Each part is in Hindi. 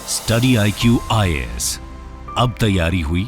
स्टडी IQ IAS, अब तैयारी हुई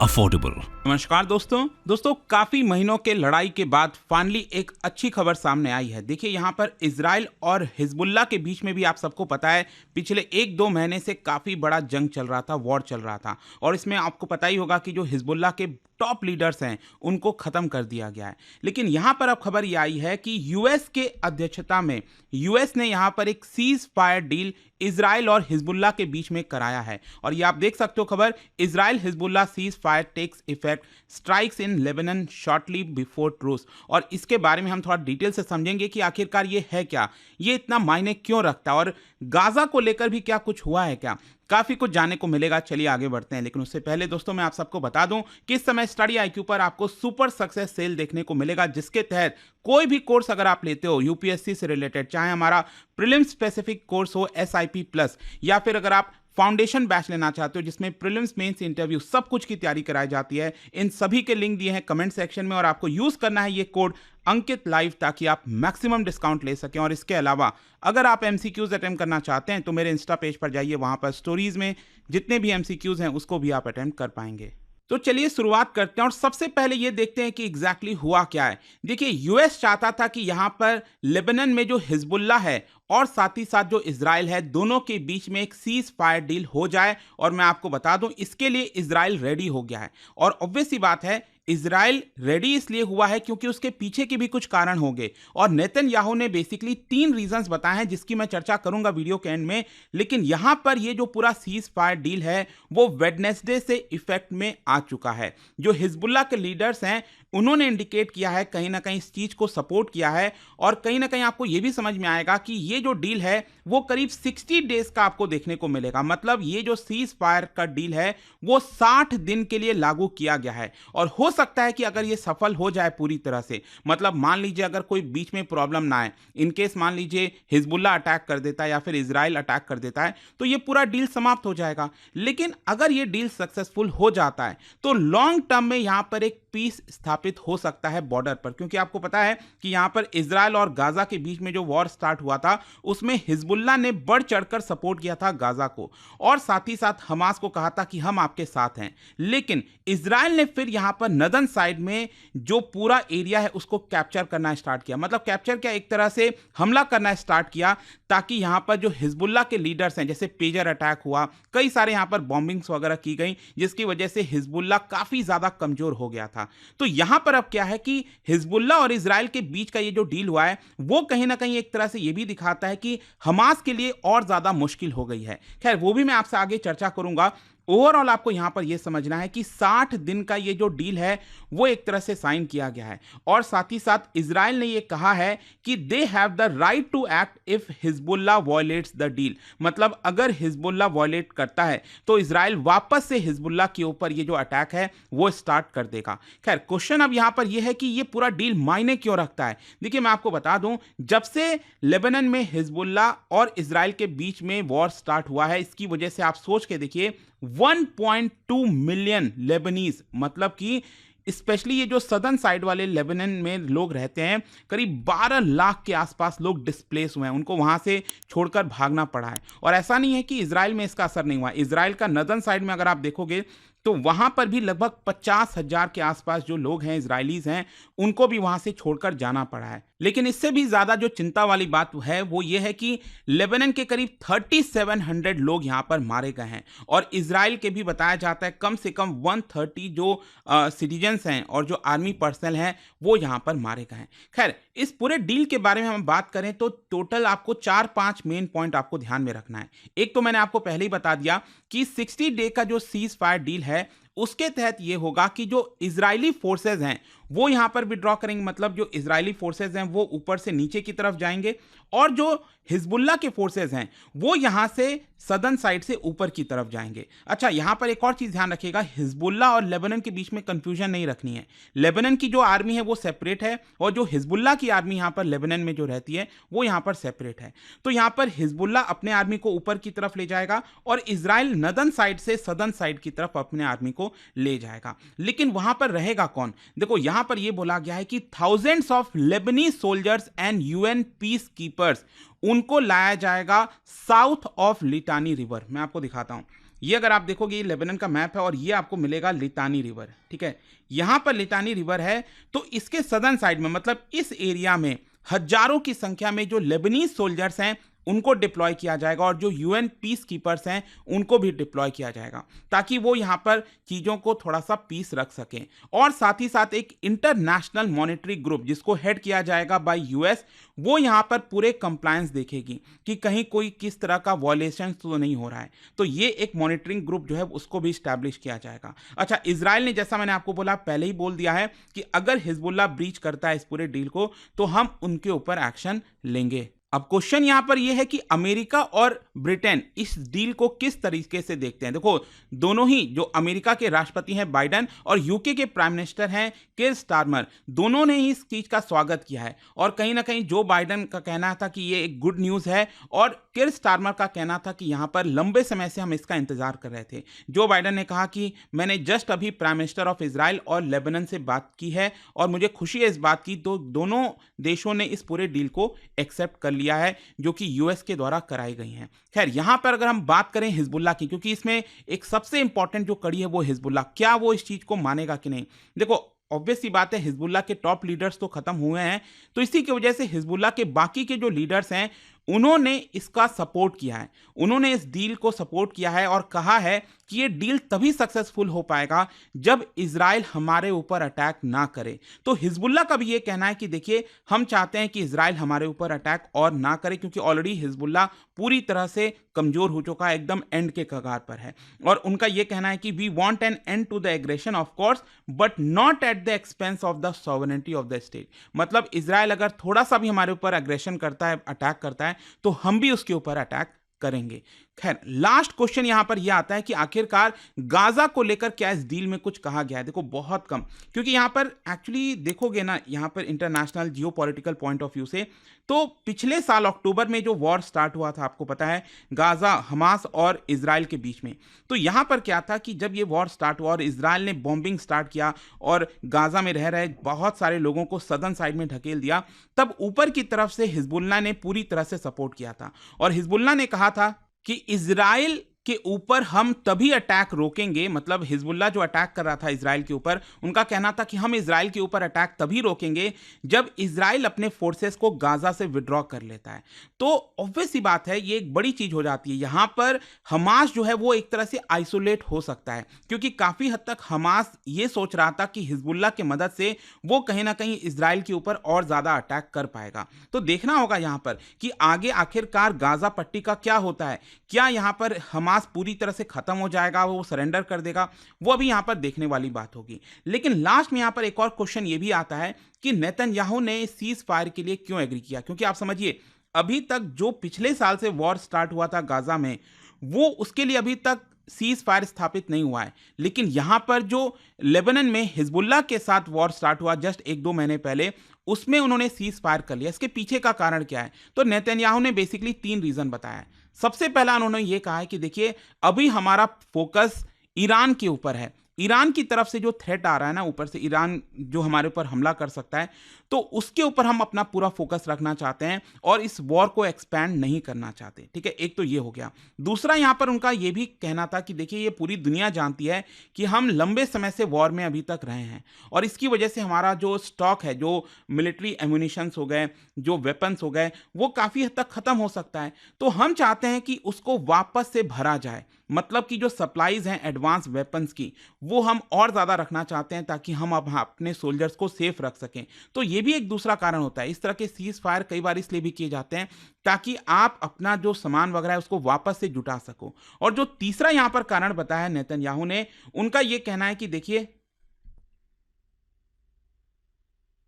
अफोर्डेबल। नमस्कार दोस्तों काफी महीनों के लड़ाई के बाद फाइनली एक अच्छी खबर सामने आई है। देखिए यहाँ पर इजराइल और हिजबुल्लाह के बीच में भी आप सबको पता है पिछले 1-2 महीने से काफी बड़ा जंग चल रहा था, वॉर चल रहा था। और इसमें आपको पता ही होगा कि जो हिजबुल्लाह के टॉप लीडर्स हैं उनको खत्म कर दिया गया है। लेकिन यहाँ पर अब खबर ये आई है कि यूएस के अध्यक्षता में यूएस ने यहाँ पर एक सीज फायर डील इजराइल और हिजबुल्लाह के बीच में कराया है। और ये आप देख सकते हो खबर, Israel Hezbollah ceasefire takes effect strikes in Lebanon shortly before truce. और इसके बारे में हम थोड़ा डिटेल से समझेंगे कि आखिरकार ये है क्या, ये इतना मायने क्यों रखता है और गाजा को लेकर भी क्या कुछ हुआ है क्या, काफी कुछ जानने को मिलेगा। चलिए आगे बढ़ते हैं। लेकिन उससे पहले दोस्तों मैं आप सबको बता दूं कि इस समय स्टडी IQ पर आपको सुपर सक्सेस सेल देखने को मिलेगा, जिसके तहत कोई भी कोर्स अगर आप लेते हो यूपीएससी से रिलेटेड, चाहे हमारा प्रीलिम्स स्पेसिफिक कोर्स हो SIP प्लस, या फिर अगर आप फाउंडेशन बैच लेना चाहते हो जिसमें प्रीलिम्स मेंस इंटरव्यू सब कुछ की तैयारी कराई जाती है, इन सभी के लिंक दिए हैं कमेंट सेक्शन में। और आपको यूज करना है ये कोड अंकित लाइव ताकि आप मैक्सिमम डिस्काउंट ले सकें। और इसके अलावा अगर आप MCQs अटेम्प्ट करना चाहते हैं तो मेरे इंस्टा पेज पर जाइए, वहां पर स्टोरीज में जितने भी MCQs हैं उसको भी आप अटेम्प्ट कर पाएंगे। तो चलिए शुरुआत करते हैं और सबसे पहले ये देखते हैं कि एग्जैक्टली हुआ क्या है। देखिए यूएस चाहता था कि यहां पर लेबनान में जो हिजबुल्लाह है और साथ ही साथ जो इजराइल है, दोनों के बीच में एक सीज फायर डील हो जाए। और मैं आपको बता दूं इसके लिए इजराइल रेडी हो गया है। और ऑब्वियस सी बात है इजराइल रेडी इसलिए हुआ है क्योंकि उसके पीछे के भी कुछ कारण होंगे। और नेतन्याहू ने बेसिकली 3 रीजंस बताए हैं जिसकी मैं चर्चा करूंगा वीडियो के एंड में। लेकिन यहां पर ये जो पूरा सीज फायर डील है वो वेडनेसडे से इफेक्ट में आ चुका है। जो हिजबुल्लाह के लीडर्स हैं उन्होंने इंडिकेट किया है, कहीं ना कहीं इस चीज को सपोर्ट किया है। और कहीं ना कहीं आपको यह भी समझ में आएगा कि ये जो डील है वो करीब 60 डेज का आपको देखने को मिलेगा। मतलब ये जो सीज फायर का डील है वो 60 दिन के लिए लागू किया गया है। और हो सकता है कि अगर ये सफल हो जाए पूरी तरह से, मतलब मान लीजिए अगर कोई बीच में प्रॉब्लम ना आए, इनकेस मान लीजिए हिजबुल्लाह अटैक कर देता है या फिर इजराइल अटैक कर देता है, तो ये पूरा डील समाप्त हो जाएगा। लेकिन अगर ये डील सक्सेसफुल हो जाता है तो लॉन्ग टर्म में यहां पर एक पीस स्थापित हो सकता है बॉर्डर पर। क्योंकि आपको पता है कि यहां पर इजराइल और गाजा के बीच में जो वॉर स्टार्ट हुआ था उसमें हिजबुल्लाह ने बढ़ चढ़कर सपोर्ट किया था गाजा को, और साथ ही साथ हमास को कहा था कि हम आपके साथ हैं। लेकिन इजराइल ने फिर यहां पर नदन साइड में जो पूरा एरिया है उसको कैप्चर करना स्टार्ट किया। मतलब कैप्चर क्या, एक तरह से हमला करना स्टार्ट किया, ताकि यहां पर जो हिजबुल्लाह के लीडर्स हैं, जैसे पेजर अटैक हुआ, कई सारे यहां पर बॉम्बिंग्स वगैरह की गई, जिसकी वजह से हिजबुल्लाह काफी ज्यादा कमजोर हो गया था। तो यहां पर अब क्या है कि हिजबुल्लाह और इजराइल के बीच का ये जो डील हुआ है वो कहीं ना कहीं एक तरह से ये भी दिखाता है कि हमास के लिए और ज्यादा मुश्किल हो गई है। खैर वो भी मैं आपसे आगे चर्चा करूंगा। ओवरऑल आपको यहां पर यह समझना है कि 60 दिन का ये जो डील है वो एक तरह से साइन किया गया है। और साथ ही साथ इजराइल ने यह कहा है कि they have the right to act if Hezbollah violates the deal. मतलब अगर हिजबुल्लाह वायलेट करता है तो इजराइल वापस से हिजबुल्लाह के ऊपर ये जो अटैक है वो स्टार्ट कर देगा। खैर क्वेश्चन अब यहां पर यह है कि ये पूरा डील मायने क्यों रखता है। देखिए मैं आपको बता दूं, जब से लेबनान में हिजबुल्लाह और इजराइल के बीच में वॉर स्टार्ट हुआ है, इसकी वजह से आप सोच के देखिए 1.2 मिलियन लेबनीज, मतलब कि स्पेशली ये जो सदर्न साइड वाले लेबनान में लोग रहते हैं, करीब 12 लाख के आसपास लोग डिस्प्लेस हुए हैं, उनको वहां से छोड़कर भागना पड़ा है। और ऐसा नहीं है कि इजराइल में इसका असर नहीं हुआ। इजराइल का नदन साइड में अगर आप देखोगे तो वहां पर भी लगभग 50,000 के आसपास जो लोग हैं, इजरायलीज हैं, उनको भी वहां से छोड़कर जाना पड़ा है। लेकिन इससे भी ज्यादा जो चिंता वाली बात है वो ये है कि लेबनान के करीब 3700 लोग यहां पर मारे गए हैं। और इजराइल के भी बताया जाता है कम से कम 130 जो सिटीजन्स हैं और जो आर्मी पर्सनल हैं वो यहां पर मारे गए हैं। खैर इस पूरे डील के बारे में हम बात करें तो टोटल आपको 4-5 मेन पॉइंट आपको ध्यान में रखना है। एक तो मैंने आपको पहले ही बता दिया कि 60 डे का जो सीज फायर डील है उसके तहत ये होगा कि जो इजरायली फोर्सेज हैं वो यहां पर विड्रॉ करेंगे। मतलब जो इजरायली फोर्सेज हैं वो ऊपर से नीचे की तरफ जाएंगे, और जो हिजबुल्लाह के फोर्सेज हैं वो यहां से सदर्न साइड से ऊपर की तरफ जाएंगे। अच्छा, यहां पर एक और चीज ध्यान रखिएगा, हिजबुल्लाह और लेबनान के बीच में कंफ्यूजन नहीं रखनी है। लेबनान की जो आर्मी है वो सेपरेट है, और जो हिजबुल्लाह की आर्मी यहां पर लेबनान में जो रहती है वो यहां पर सेपरेट है। तो यहां पर हिजबुल्लाह अपने आर्मी को ऊपर की तरफ ले जाएगा और इजराइल नदन साइड से सदर्न साइड की तरफ अपने आर्मी को को ले जाएगा। लेकिन वहां पर रहेगा कौन? देखो यहां पर यह बोला गया है कि thousands of Lebanese soldiers and UN peace keepers, उनको लाया जाएगा साउथ ऑफ लिटानी रिवर। मैं आपको दिखाता हूं, ये अगर आप देखोगे ये लेबनान का मैप है और ये आपको मिलेगा लिटानी रिवर, ठीक है। यहां पर लिटानी रिवर है, तो इसके सदर्न साइड में, मतलब इस एरिया में हजारों की संख्या में जो लेबनीज सोल्जर्स हैं उनको डिप्लॉय किया जाएगा और जो यूएन पीस कीपर्स हैं उनको भी डिप्लॉय किया जाएगा, ताकि वो यहाँ पर चीज़ों को थोड़ा सा पीस रख सकें। और साथ ही साथ एक इंटरनेशनल मॉनिटरिंग ग्रुप जिसको हेड किया जाएगा बाय यूएस, वो यहाँ पर पूरे कंप्लायंस देखेगी कि कहीं कोई किस तरह का वॉयलेशन तो नहीं हो रहा है। तो ये एक मॉनिटरिंग ग्रुप जो है उसको भी स्टैब्लिश किया जाएगा। अच्छा, इजराइल ने, जैसा मैंने आपको बोला, पहले ही बोल दिया है कि अगर हिजबुल्लाह ब्रीच करता है इस पूरे डील को तो हम उनके ऊपर एक्शन लेंगे। अब क्वेश्चन यहां पर यह है कि अमेरिका और ब्रिटेन इस डील को किस तरीके से देखते हैं। देखो, दोनों ही, जो अमेरिका के राष्ट्रपति हैं बाइडेन और यूके के प्राइम मिनिस्टर हैं कीर स्टारमर, दोनों ने ही इस चीज का स्वागत किया है। और कहीं ना कहीं जो बाइडेन का कहना था कि ये एक गुड न्यूज है और कीर स्टारमर का कहना था कि यहां पर लंबे समय से हम इसका इंतजार कर रहे थे। जो बाइडेन ने कहा कि मैंने जस्ट अभी प्राइम मिनिस्टर ऑफ इजराइल और लेबनान से बात की है और मुझे खुशी है इस बात की, तो दोनों देशों ने इस पूरे डील को एक्सेप्ट कर लिया है जो कि यूएस के द्वारा कराई गई हैं। खैर, यहां पर अगर हम बात करें हिजबुल्लाह की, क्योंकि इसमें एक सबसे इंपॉर्टेंट जो कड़ी है वो हिजबुल्लाह, क्या वो इस चीज को मानेगा कि नहीं। देखो, ऑब्वियस सी बात है, हिजबुल्लाह के टॉप लीडर्स तो खत्म हुए हैं, तो इसी की वजह से हिजबुल्लाह के बाकी के जो लीडर्स हैं उन्होंने इसका सपोर्ट किया है, उन्होंने इस डील को सपोर्ट किया है और कहा है कि ये डील तभी सक्सेसफुल हो पाएगा जब इजराइल हमारे ऊपर अटैक ना करे। तो हिजबुल्लाह का भी ये कहना है कि देखिए, हम चाहते हैं कि इजराइल हमारे ऊपर अटैक और ना करे, क्योंकि ऑलरेडी हिजबुल्लाह पूरी तरह से कमजोर हो चुका है, एकदम एंड के कगार पर है। और उनका ये कहना है कि we want an end to the aggression of course but not at the expense of the sovereignty of the state. मतलब इजराइल अगर थोड़ा सा भी हमारे ऊपर एग्रेशन करता है, अटैक करता है, तो हम भी उसके ऊपर अटैक करेंगे। खैर, लास्ट क्वेश्चन यहां पर यह आता है कि आखिरकार गाजा को लेकर क्या इस डील में कुछ कहा गया है। देखो, बहुत कम, क्योंकि यहां पर एक्चुअली देखोगे ना, यहां पर international geopolitical point of view से, तो पिछले साल अक्टूबर में जो वॉर स्टार्ट हुआ था, आपको पता है, गाजा, हमास और इजराइल के बीच में, तो यहां पर क्या था कि जब ये वॉर स्टार्ट हुआ और इजराइल ने बॉम्बिंग स्टार्ट किया और गाजा में रह रहे बहुत सारे लोगों को सदर्न साइड में ढकेल दिया, तब ऊपर की तरफ से हिजबुल्लाह ने पूरी तरह से सपोर्ट किया था और हिजबुल्लाह ने कहा था कि इजराइल के ऊपर हम तभी अटैक रोकेंगे। मतलब हिजबुल्लाह जो अटैक कर रहा था इजराइल के ऊपर, उनका कहना था कि हम इजराइल के ऊपर अटैक तभी रोकेंगे जब इजराइल अपने फोर्सेस को गाजा से विड्रॉ कर लेता है। तो ऑब्वियस सी बात है, ये एक बड़ी चीज हो जाती है। यहां पर हमास जो है वो एक तरह से आइसोलेट हो सकता है, क्योंकि काफी हद तक हमास ये सोच रहा था कि हिजबुल्लाह की मदद से वो कहीं ना कहीं इजराइल के ऊपर और ज्यादा अटैक कर पाएगा। तो देखना होगा यहां पर कि आगे आखिरकार गाजा पट्टी का क्या होता है। क्या यहां पर हमास पूरी तरह से खत्म हो जाएगा, वो सरेंडर कर देगा, वो अभी यहां पर देखने वाली बात होगी। लेकिन लास्ट में यहां पर एक और क्वेश्चन ये भी आता है कि नेतन्याहू ने सीज फायर के लिए क्यों एग्री किया। क्योंकि आप समझिए, अभी तक जो पिछले साल से वॉर स्टार्ट हुआ था गाजा में, वो उसके लिए अभी तक सीज फायर स्थापित नहीं हुआ है। लेकिन यहां पर जो लेबनान में हिजबुल्लाह के साथ वॉर स्टार्ट हुआ जस्ट 1-2 महीने पहले, उसमें उन्होंने सीज फायर कर लिया। इसके पीछे का कारण क्या है? तो नेतन्याहू ने बेसिकली 3 रीजन बताया। सबसे पहला उन्होंने ये कहा है कि देखिए, अभी हमारा फोकस ईरान के ऊपर है। ईरान की तरफ से जो थ्रेट आ रहा है ना, ऊपर से ईरान जो हमारे ऊपर हमला कर सकता है, तो उसके ऊपर हम अपना पूरा फोकस रखना चाहते हैं और इस वॉर को एक्सपैंड नहीं करना चाहते। ठीक है, एक तो ये हो गया। दूसरा, यहां पर उनका ये भी कहना था कि देखिए, ये पूरी दुनिया जानती है कि हम लंबे समय से वॉर में अभी तक रहे हैं और इसकी वजह से हमारा जो स्टॉक है, जो मिलिट्री एम्यूनिशंस हो गए, जो वेपन्स हो गए, वो काफी हद तक खत्म हो सकता है। तो हम चाहते हैं कि उसको वापस से भरा जाए। मतलब कि जो सप्लाईज हैं एडवांस वेपन्स की, वो हम और ज़्यादा रखना चाहते हैं ताकि हम अब अपने सोल्जर्स को सेफ रख सकें। तो ये भी एक दूसरा कारण होता है। इस तरह के सीज फायर कई बार इसलिए भी किए जाते हैं ताकि आप अपना जो सामान वगैरह है उसको वापस से जुटा सको। और जो तीसरा यहाँ पर कारण बताया नेतन्याहू ने, उनका ये कहना है कि देखिए,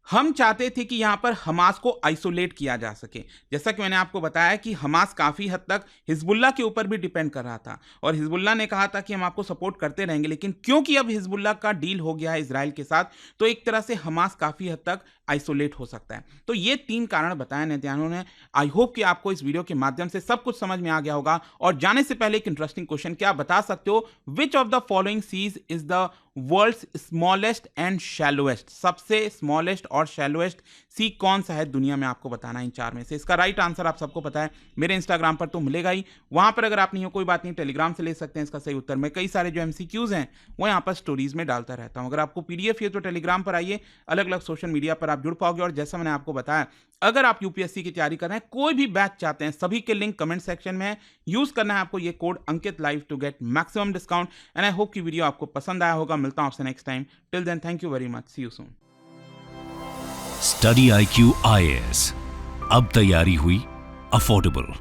हम चाहते थे कि यहां पर हमास को आइसोलेट किया जा सके। जैसा कि मैंने आपको बताया कि हमास काफी हद तक हिजबुल्लाह के ऊपर भी डिपेंड कर रहा था और हिजबुल्लाह ने कहा था कि हम आपको सपोर्ट करते रहेंगे, लेकिन क्योंकि अब हिजबुल्लाह का डील हो गया है इजराइल के साथ, तो एक तरह से हमास काफी हद तक आइसोलेट हो सकता है। तो ये 3 कारण बताए नित्यानंद ने। आई होप कि आपको इस वीडियो के माध्यम से सब कुछ समझ में आ गया होगा। और जाने से पहले एक इंटरेस्टिंग क्वेश्चन, क्या आप बता सकते हो which of the following seas is the world's smallest and shallowest? सबसे स्मॉलेस्ट और शैलोएस्ट सी कौन सा है दुनिया में, आपको बताना है इन 4 में से। इसका राइट आंसर आप सबको पता है, मेरे इंस्टाग्राम पर तो मिलेगा ही, वहां पर अगर आप नहीं हो कोई बात नहीं, टेलीग्राम से ले सकते हैं इसका सही उत्तर। मैं कई सारे जो MCQs हैं वो यहाँ पर स्टोरीज में डालता रहता हूँ। अगर आपको PDF चाहिए तो टेलीग्राम पर आइए, अलग अलग सोशल मीडिया पर आप जुड़ पाओगे। और जैसा मैंने आपको बताया, अगर आप UPSC की तैयारी कर रहे हैं, कोई भी बैच चाहते हैं, सभी के लिंक कमेंट सेक्शन में है। यूज करना है आपको ये code Ankit live to get maximum discount. And I hope कि वीडियो आपको पसंद आया होगा। मिलता हूं आपसे next time. Till then, thank you very much, see you soon. Study IQ IAS, अब तैयारी हुई अफोर्डेबल।